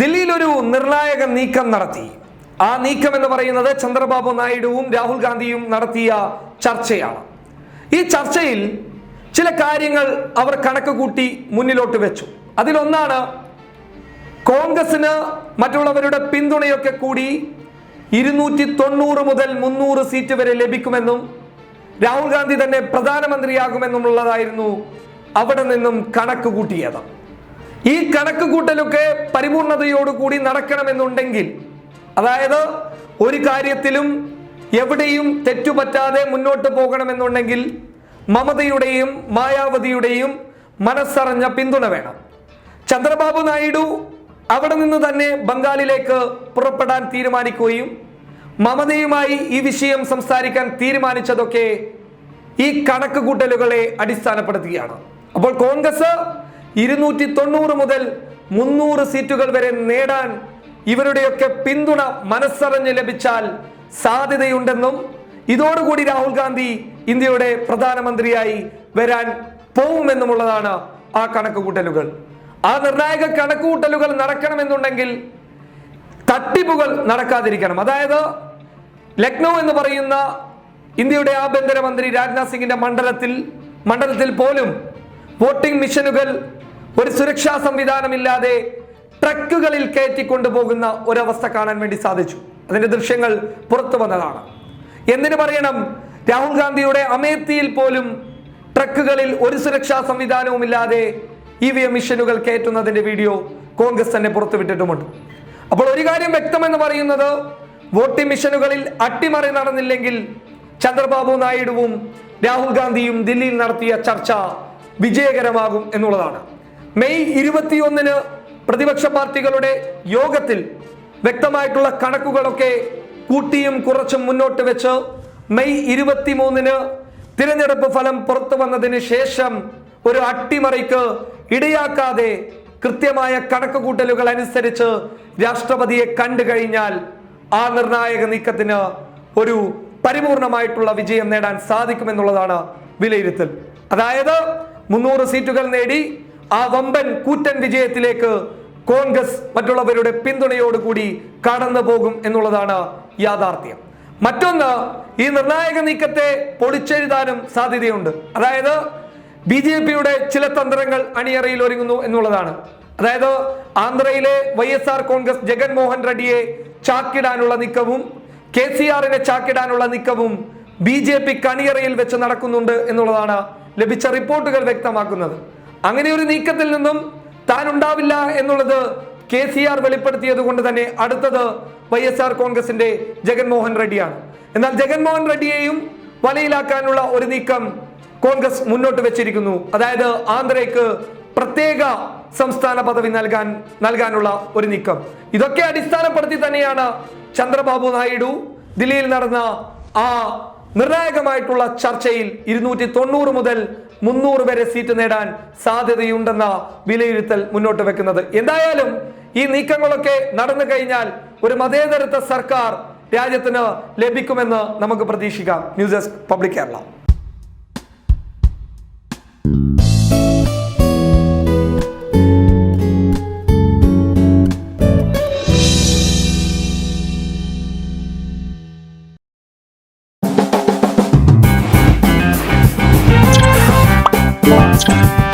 ദില്ലിയിൽ ഒരു നിർണായക നീക്കം നടത്തി. ആ നീക്കം എന്ന് പറയുന്നത് ചന്ദ്രബാബു നായിഡുവും രാഹുൽ ഗാന്ധിയും നടത്തിയ ചർച്ചയാണ്. ഈ ചർച്ചയിൽ ചില കാര്യങ്ങൾ അവർ കണക്ക് കൂട്ടി മുന്നിലോട്ട് വെച്ചു. അതിലൊന്നാണ് കോൺഗ്രസിന് മറ്റുള്ളവരുടെ പിന്തുണയൊക്കെ കൂടി 290 മുതൽ 300 സീറ്റ് വരെ ലഭിക്കുമെന്നും രാഹുൽ ഗാന്ധി തന്നെ പ്രധാനമന്ത്രിയാകുമെന്നുമുള്ളതായിരുന്നു അവിടെ നിന്നും കണക്ക് കൂട്ടിയത്. ഈ കണക്ക് കൂട്ടലൊക്കെ പരിപൂർണതയോടുകൂടി നടക്കണമെന്നുണ്ടെങ്കിൽ, അതായത് ഒരു കാര്യത്തിലും എവിടെയും തെറ്റുപറ്റാതെ മുന്നോട്ട് പോകണമെന്നുണ്ടെങ്കിൽ മമതയുടെയും മായാവതിയുടെയും മനസ്സറിഞ്ഞ പിന്തുണ വേണം. ചന്ദ്രബാബു നായിഡു അവിടെ നിന്ന് തന്നെ ബംഗാളിലേക്ക് പുറപ്പെടാൻ തീരുമാനിക്കുകയും മമതയുമായി ഈ വിഷയം സംസാരിക്കാൻ തീരുമാനിച്ചതൊക്കെ ഈ കണക്ക് കൂട്ടലുകളെ അടിസ്ഥാനപ്പെടുത്തുകയാണ്. അപ്പോൾ കോൺഗ്രസ് 290 മുതൽ 300 സീറ്റുകൾ വരെ നേടാൻ ഇവരുടെയൊക്കെ പിന്തുണ മനസ്സറിഞ്ഞ് ലഭിച്ചാൽ സാധ്യതയുണ്ടെന്നും ഇതോടുകൂടി രാഹുൽ ഗാന്ധി ഇന്ത്യയുടെ പ്രധാനമന്ത്രിയായി വരാൻ പോവുമെന്നുമുള്ളതാണ് ആ കണക്കുകൂട്ടലുകൾ. ആ നിർണായക കണക്കുകൂട്ടലുകൾ നടക്കണമെന്നുണ്ടെങ്കിൽ തട്ടിപ്പുകൾ നടക്കാതിരിക്കണം. അതായത് ലക്നൗ എന്ന് പറയുന്ന ഇന്ത്യയുടെ ആഭ്യന്തരമന്ത്രി രാജ്നാഥ് സിംഗിന്റെ മണ്ഡലത്തിൽ പോലും വോട്ടിംഗ് മെഷീനുകൾ ഒരു സുരക്ഷാ സംവിധാനമില്ലാതെ ട്രക്കുകളിൽ കയറ്റിക്കൊണ്ടുപോകുന്ന ഒരവസ്ഥ കാണാൻ വേണ്ടി സാധിച്ചു. അതിന്റെ ദൃശ്യങ്ങൾ പുറത്തു വന്നതാണ്. എന്തിനു പറയണം, രാഹുൽ ഗാന്ധിയുടെ അമേത്തിയിൽ പോലും ട്രക്കുകളിൽ ഒരു സുരക്ഷാ സംവിധാനവും ഇല്ലാതെ EVM മെഷീനുകൾ കയറ്റുന്നതിന്റെ വീഡിയോ കോൺഗ്രസ് തന്നെ പുറത്തുവിട്ടിട്ടുമുണ്ട്. അപ്പോൾ ഒരു കാര്യം വ്യക്തമെന്ന് പറയുന്നത്, വോട്ടിംഗ് മെഷീനുകളിൽ അട്ടിമറി നടന്നില്ലെങ്കിൽ ചന്ദ്രബാബു നായിഡുവും രാഹുൽ ഗാന്ധിയും ദില്ലിയിൽ നടത്തിയ ചർച്ച വിജയകരമാകും എന്നുള്ളതാണ്. മെയ് 21 പ്രതിപക്ഷ പാർട്ടികളുടെ യോഗത്തിൽ വ്യക്തമായിട്ടുള്ള കണക്കുകളൊക്കെ കൂട്ടിയും കുറച്ചും മുന്നോട്ട് വെച്ച് മെയ് 23 തിരഞ്ഞെടുപ്പ് ഫലം പുറത്തു വന്നതിന് ശേഷം ഒരു അട്ടിമറിക്ക് ഇടയാക്കാതെ കൃത്യമായ കണക്കുകൂട്ടലുകൾ അനുസരിച്ച് രാഷ്ട്രപതിയെ കണ്ടു കഴിഞ്ഞാൽ ആ നിർണായക നീക്കത്തിന് ഒരു പരിപൂർണമായിട്ടുള്ള വിജയം നേടാൻ സാധിക്കുമെന്നുള്ളതാണ് വിലയിരുത്തൽ. അതായത് 300 സീറ്റുകൾ നേടി ആ വമ്പൻ കൂറ്റൻ വിജയത്തിലേക്ക് കോൺഗ്രസ് മറ്റുള്ളവരുടെ പിന്തുണയോടുകൂടി കടന്നു പോകും എന്നുള്ളതാണ് യാഥാർത്ഥ്യം. മറ്റൊന്ന്, ഈ നിർണായക നീക്കത്തെ പൊളിച്ചെഴുതാനും സാധ്യതയുണ്ട്. അതായത് BJPയുടെ ചില തന്ത്രങ്ങൾ അണിയറയിൽ ഒരുങ്ങുന്നു എന്നുള്ളതാണ്. അതായത് ആന്ധ്രയിലെ YSR കോൺഗ്രസ് ജഗൻമോഹൻ റെഡ്ഡിയെ ചാക്കിടാനുള്ള നീക്കവും KCRനെ ചാക്കിടാനുള്ള നീക്കവും BJP കണിയറയിൽ വെച്ച് നടക്കുന്നുണ്ട് എന്നുള്ളതാണ് ലഭിച്ച റിപ്പോർട്ടുകൾ വ്യക്തമാക്കുന്നത്. അങ്ങനെ ഒരു നീക്കത്തിൽ നിന്നും താൻ ഉണ്ടാവില്ല എന്നുള്ളത് KCR വെളിപ്പെടുത്തിയത് കൊണ്ട് തന്നെ അടുത്തത് YSR കോൺഗ്രസിന്റെ ജഗൻമോഹൻ റെഡ്ഡിയാണ്. എന്നാൽ ജഗൻമോഹൻ റെഡ്ഡിയെയും വലയിലാക്കാനുള്ള ഒരു നീക്കം കോൺഗ്രസ് മുന്നോട്ട് വെച്ചിരിക്കുന്നു. അതായത് ആന്ധ്രയ്ക്ക് പ്രത്യേക സംസ്ഥാന പദവി നൽകാനുള്ള ഒരു നീക്കം. ഇതൊക്കെ അടിസ്ഥാനപ്പെടുത്തി തന്നെയാണ് ചന്ദ്രബാബു നായിഡു ദില്ലിയിൽ നടന്ന ആ നിർണായകമായിട്ടുള്ള ചർച്ചയിൽ 290 മുതൽ 300 വരെ സീറ്റ് നേടാൻ സാധ്യതയുണ്ടെന്ന വിലയിരുത്തൽ മുന്നോട്ട് വെക്കുന്നത്. എന്തായാലും ഈ നീക്കങ്ങളൊക്കെ നടന്നു കഴിഞ്ഞാൽ ഒരു മതേതരത്വ സർക്കാർ രാജ്യത്തിന് ലഭിക്കുമെന്ന് നമുക്ക് പ്രതീക്ഷിക്കാം. News desk public Kerala. Let's go.